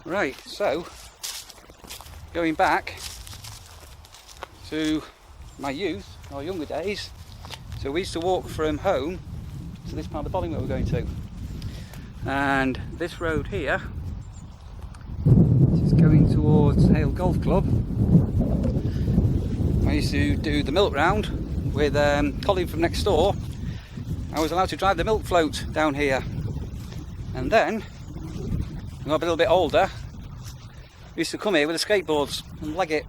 Right, so going back to my youth, or younger days, so we used to walk from home to this part of the Bollin where we're going to, and this road here is going towards Hale Gold Club. I used to do the milk round with Colin from next door. I was allowed to drive the milk float down here, and then when I got a little bit older, we used to come here with the skateboards and leg it.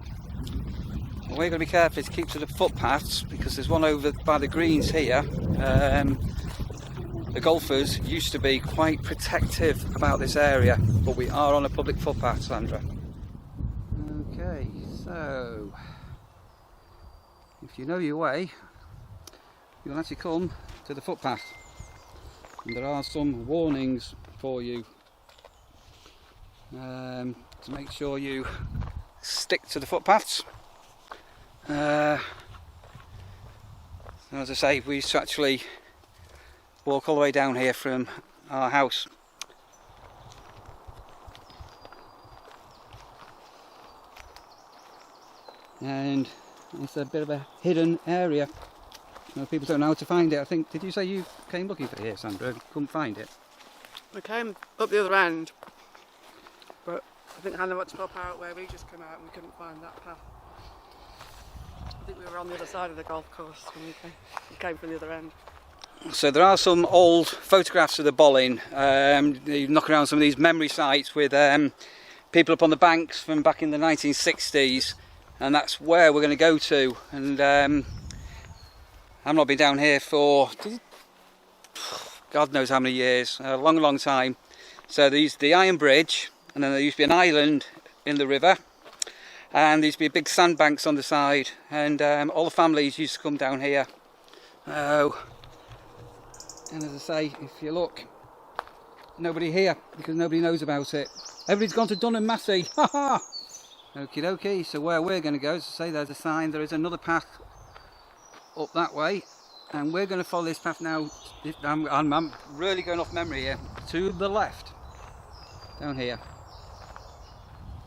And we're going to be careful to keep to the footpaths, because there's one over by the greens here. The golfers used to be quite protective about this area, but we are on a public footpath, Sandra. Okay, so if you know your way, you'll actually come to the footpath, and there are some warnings for you to make sure you stick to the footpaths. As I say, we used to actually walk all the way down here from our house. And it's a bit of a hidden area. People don't know how to find it. I think, did you say you came looking for it here, Sandra? You couldn't find it? We came up the other end, but I think Hannah wanted to pop out where we just came out and we couldn't find that path. I think we were on the other side of the golf course when we came from the other end. So there are some old photographs of the Bollin. You knock around some of these memory sites with people up on the banks from back in the 1960s, and that's where we're going to go to. And I've not been down here for God knows how many years, a long time. So there used to be the Iron Bridge, and then there used to be an island in the river, and there used to be big sandbanks on the side, and all the families used to come down here. And as I say, if you look, nobody here, because nobody knows about it. Everybody's gone to Dun and Massey. Ha ha! Okie dokie, so where we're going to go, as I say, there's a sign, there is another path up that way, and we're going to follow this path now. I'm really going off memory here, to the left, down here.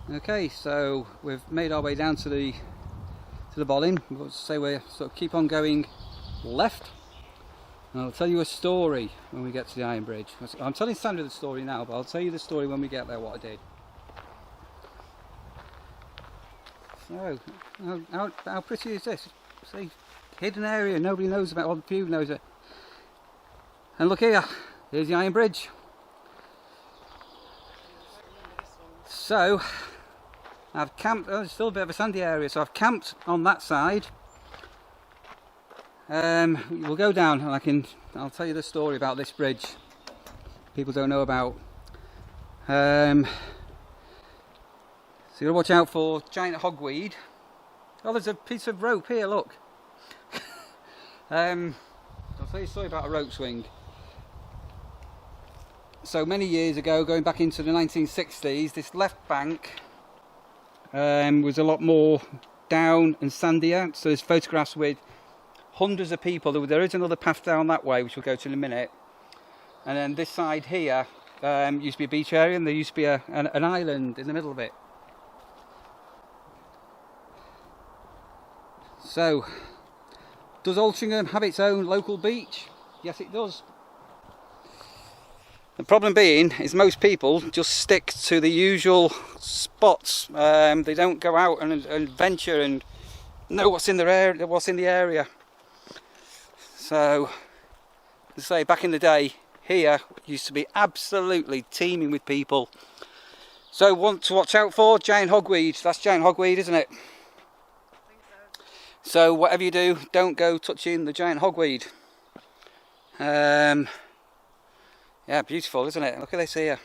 Okay, so we've made our way down to the Bollin. We'll say we sort of keep on going left, and I'll tell you a story when we get to the Iron Bridge. I'm telling Sandra the story now, but I'll tell you the story when we get there, what I did. So, how pretty is this? See, hidden area, nobody knows about it, or the few knows it. And look here, here's the Iron Bridge. So, I've camped, it's still a bit of a sandy area, so I've camped on that side. We'll go down and I'll tell you the story about this bridge people don't know about. So you've got to watch out for giant hogweed. Oh, there's a piece of rope here, look. I'll tell you a story about a rope swing. So many years ago, going back into the 1960s, this left bank was a lot more down and sandier. So there's photographs with hundreds of people. There is another path down that way, which we'll go to in a minute. And then this side here used to be a beach area, and there used to be an island in the middle of it. So, does Altrincham have its own local beach? Yes, it does. The problem being is most people just stick to the usual spots. They don't go out and venture and know what's in the area. So, as I say, back in the day, here used to be absolutely teeming with people. So, want to watch out for giant hogweed. That's giant hogweed, isn't it? So whatever you do, don't go touching the giant hogweed. Yeah, beautiful, isn't it? Look at this here.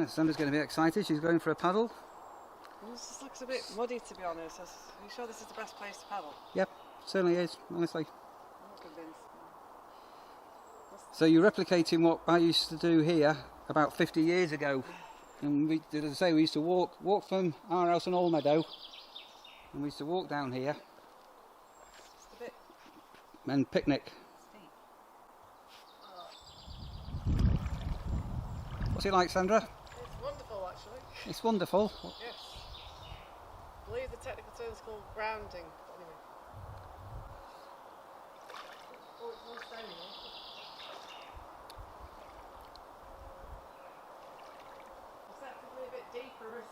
Sandra's going to be excited. She's going for a paddle. This just looks a bit muddy, to be honest. Are you sure this is the best place to paddle? Yep, certainly is, honestly. I'm not convinced. So you're replicating what I used to do here about 50 years ago. And we, as I say, we used to walk from our house on Old Meadow, and we used to walk down here. and picnic. What's it like, Sandra? It's wonderful, actually. It's wonderful. Yes. I believe the technical term is called grounding. But anyway. Oh, it's more stony. Perceptibly a bit deeper.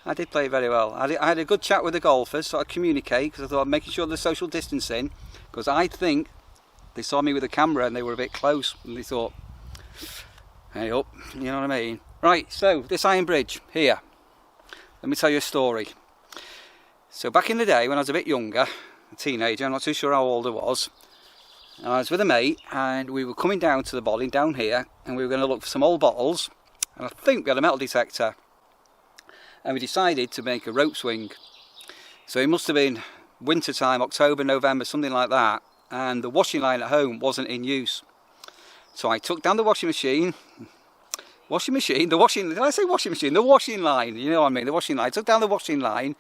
I did play it very well. I had a good chat with the golfers, sort of communicate, because I thought making sure the social distancing, because I think they saw me with the camera and they were a bit close and they thought, hey up, you know what I mean? Right, so this iron bridge here, let me tell you a story. So back in the day when I was a bit younger, a teenager, I'm not too sure how old I was with a mate and we were coming down to the Bollin down here and we were going to look for some old bottles and I think we had a metal detector and we decided to make a rope swing. So it must have been winter time, October, November, something like that, and the washing line at home wasn't in use. So I took down the washing line, you know what I mean, the washing line. I took down the washing line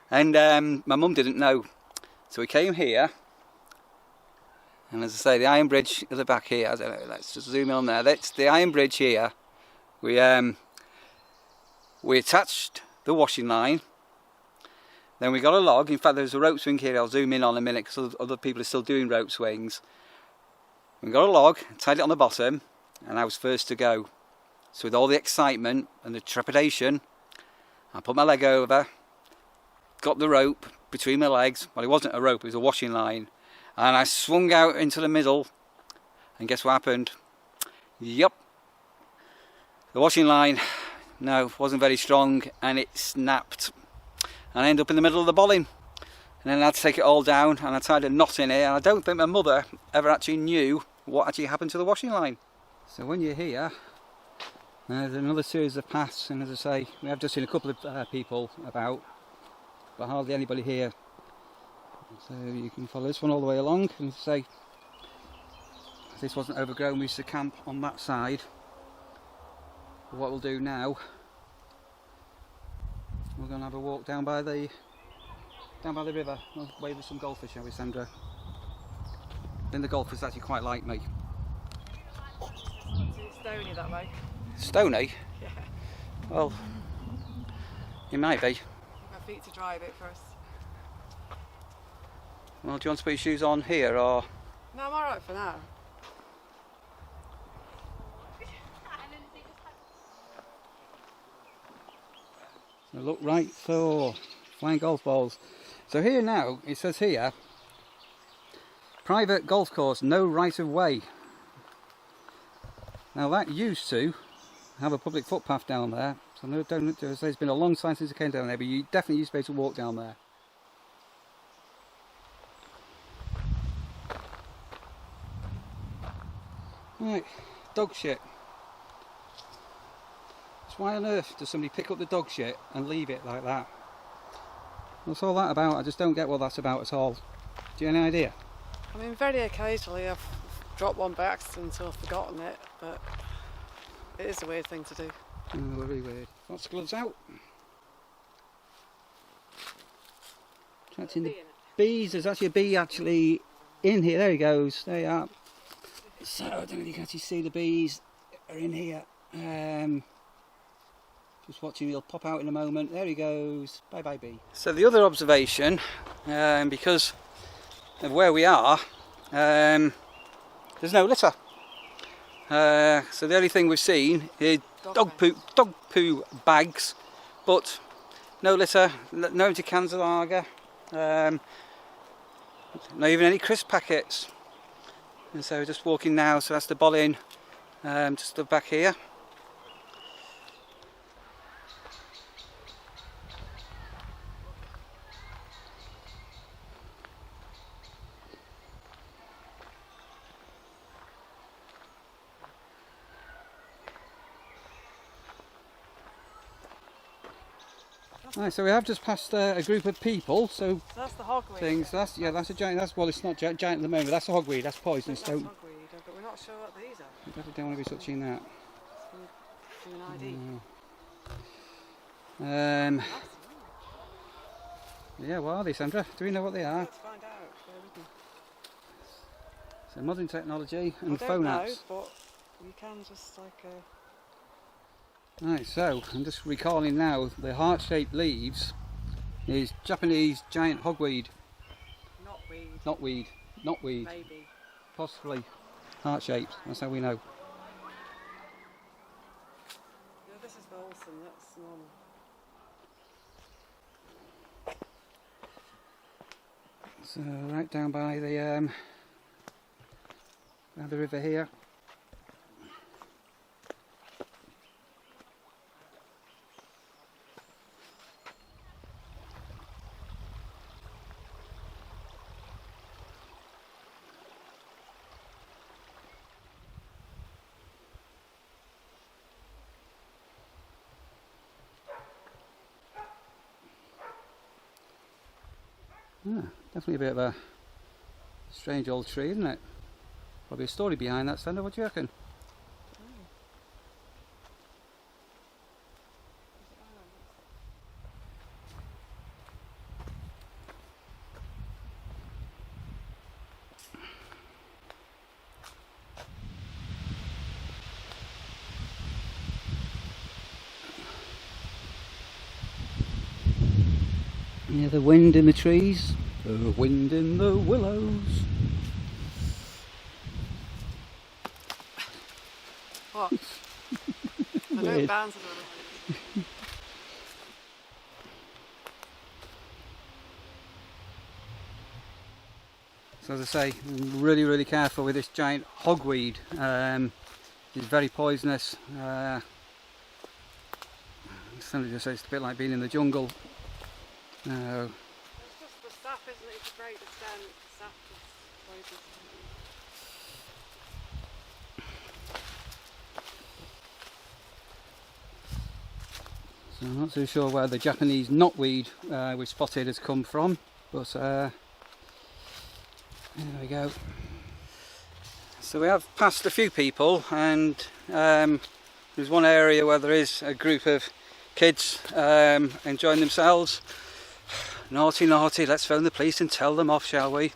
and my mum didn't know. So we came here, and as I say, the iron bridge at the back here, I don't know, let's just zoom in on there, that's the iron bridge here. We attached the washing line, then we got a log. In fact, there's a rope swing here I'll zoom in on in a minute because other people are still doing rope swings. We got a log, tied it on the bottom, and I was first to go. So with all the excitement and the trepidation, I put my leg over, got the rope between my legs. Well, it wasn't a rope, it was a washing line. And I swung out into the middle, and guess what happened? Yup. The washing line, no, wasn't very strong, and it snapped. And I ended up in the middle of the Bollin. And then I had to take it all down, and I tied a knot in it, and I don't think my mother ever actually knew what actually happened to the washing line. So when you're here, there's another series of paths, and as I say, we have just seen a couple of people about, but hardly anybody here. So you can follow this one all the way along, and as I say, if this wasn't overgrown, we used to camp on that side. But what we'll do now, we're going to have a walk down by the river. We'll wave with some golfers, shall we, Sandra? I think the golfers actually quite like me. It's stony that way. Stony? Yeah. Well, it might be. My feet to dry a bit first. Well, do you want to put your shoes on here or? No, I'm alright for now. So look right for flying golf balls. So here now, it says here, private golf course, no right of way. Now that used to have a public footpath down there. So no, it's been a long time since I came down there, but you definitely used to be able to walk down there. Right, dog shit. So why on earth does somebody pick up the dog shit and leave it like that? What's all that about? I just don't get what that's about at all. Do you have any idea? I mean, very occasionally I've dropped one by accident or forgotten it, but it is a weird thing to do. Oh, very weird. Lots of gloves out. Attracting the bees. There's actually a bee actually in here. There he goes. There you are. So I don't know if you can actually see the bees are in here. Just watching, he'll pop out in a moment. There he goes. Bye bye bee. So the other observation, because of where we are, there's no litter. So the only thing we've seen is dog poo bags, but no litter, no empty cans of lager, not even any crisp packets. And so we're just walking now, so that's the Bollin, just back here. Right, so we have just passed a group of people. So that's the hogweed. Things. That's a giant. Well, it's not giant at the moment. That's a hogweed. That's poisonous. That's hogweed, but we're not sure what these are. You definitely don't want to be touching that. Do an ID. Yeah, what are they, Sandra? Do we know what they are? Let's find out. So modern technology and I don't phone know, apps. but you can just like Right, so I'm just recalling now, the heart-shaped leaves is Japanese giant hogweed. not weed. Not weed. Not weed. Maybe. Possibly heart-shaped. That's how we know. No, this is balsam. That's normal. So right down by the river here. Definitely a bit of a strange old tree, isn't it? Probably a story behind that, Sandra. What do you reckon? Yeah, the wind in the trees, the wind in the willows. What? I don't Weird. bounce at all. So as I say, really, really careful with this giant hogweed. It's very poisonous. Somebody just says it's a bit like being in the jungle. It's just the sap, isn't it? It's a great extent. The sap is poisonous. So I'm not too sure where the Japanese knotweed we spotted has come from, but there we go. So we have passed a few people, and there's one area where there is a group of kids enjoying themselves. Naughty, naughty, let's phone the police and tell them off, shall we?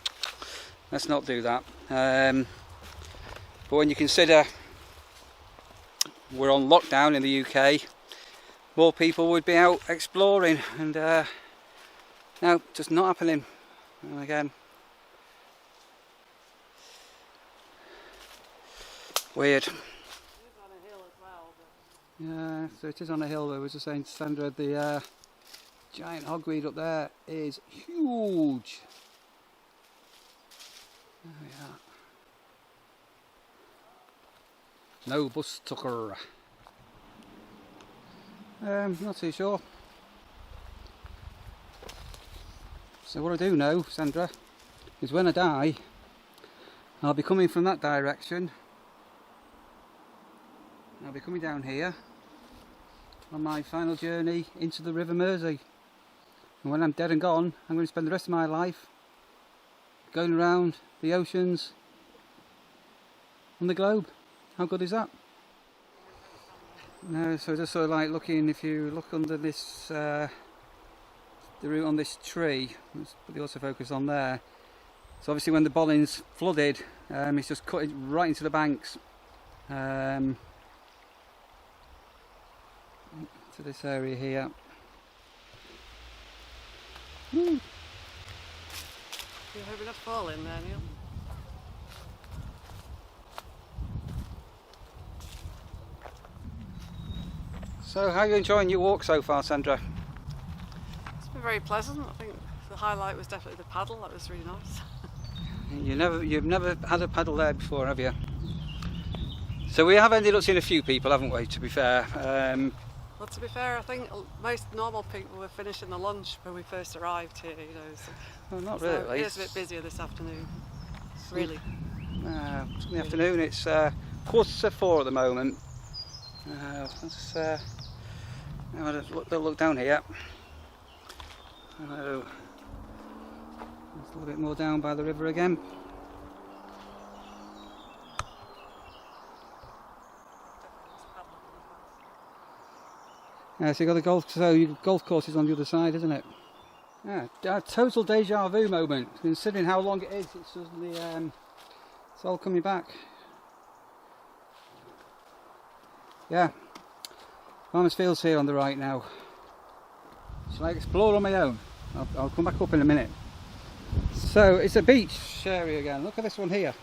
Let's not do that. But when you consider we're on lockdown in the UK, more people would be out exploring, and no, just not happening. And again, weird. It is on a hill as well. But Yeah, so it is on a hill. I was just saying to Sandra, the giant hogweed up there is huge. There we are. No bus tucker. Not too sure. So what I do know, Sandra, is when I die, I'll be coming from that direction. I'll be coming down here on my final journey into the River Mersey. And when I'm dead and gone, I'm going to spend the rest of my life going around the oceans on the globe. How good is that? No, so just sort of like looking, if you look under this, the root on this tree, let's put the autofocus on there. So obviously when the Bollin's flooded, it's just cut it right into the banks. To this area here. you hoping not to fall in there, Neil? So how are you enjoying your walk so far, Sandra? It's been very pleasant. I think the highlight was definitely the paddle. That was really nice. You've never had a paddle there before, have you? So we have ended up seeing a few people, haven't we, to be fair? Well, to be fair, I think most normal people were finishing the lunch when we first arrived here, you know. So, Well, not so really. it is a bit busier this afternoon. Really. It's in the afternoon, it's 3:45 at the moment. Let's have a look down here. Let's a little bit more down by the river again. So you got the golf course is on the other side, isn't it? Yeah, a total deja vu moment, considering how long it is. It's suddenly, it's all coming back. Yeah, Farmers Fields here on the right now. Shall I explore on my own? I'll come back up in a minute. So it's a beach area again. Look at this one here.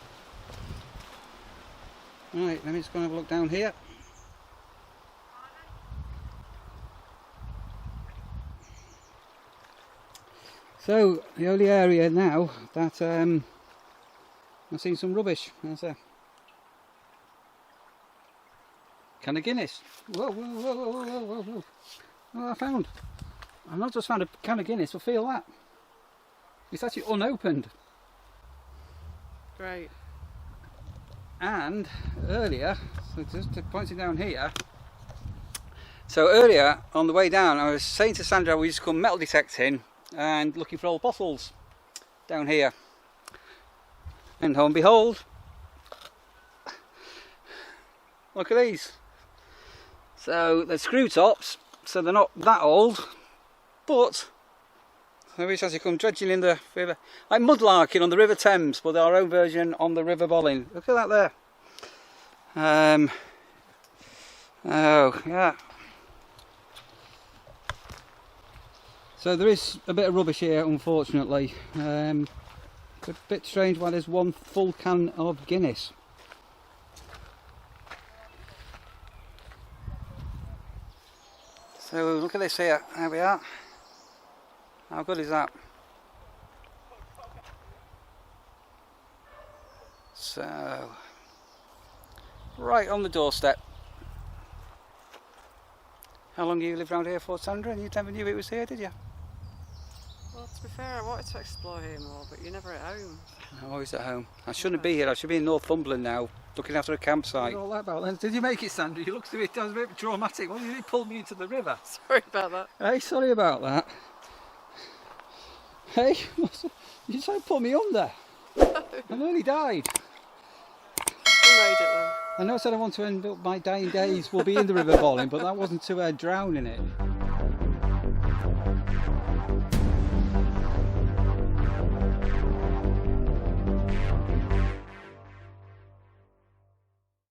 Right, let me just go and have a look down here. So the only area now that I've seen some rubbish. There's a can of Guinness. Whoa, whoa, whoa, whoa, whoa, whoa, whoa. What I found? I've not just found a can of Guinness, but feel that. It's actually unopened. Great. And earlier, so just pointing down here. So earlier on the way down, I was saying to Sandra we used to come metal detecting and looking for old bottles down here. And lo and behold, look at these. So they're screw tops, so they're not that old, but we actually come dredging in the river, like mudlarking on the River Thames, but our own version on the River Bollin. Look at that there. Oh yeah. So there is a bit of rubbish here, unfortunately. A bit strange why there's one full can of Guinness. So look at this here. There we are. How good is that? So, right on the doorstep. How long have you lived around here for, Sandra? And you never knew it was here, did you? Well, to be fair, I wanted to explore here more, but you're never at home. I'm always at home. I shouldn't be here. I should be in Northumberland now, looking after a campsite. What's all that about then? Did you make it, Sandra? You look a bit dramatic. Why did you pull me into the river? Sorry about that. Hey, sorry about that. Hey, you tried to put me under. I nearly died. You made it then. I know I said I want to end up my dying days will be in the River Bollin, but that wasn't to drown in it.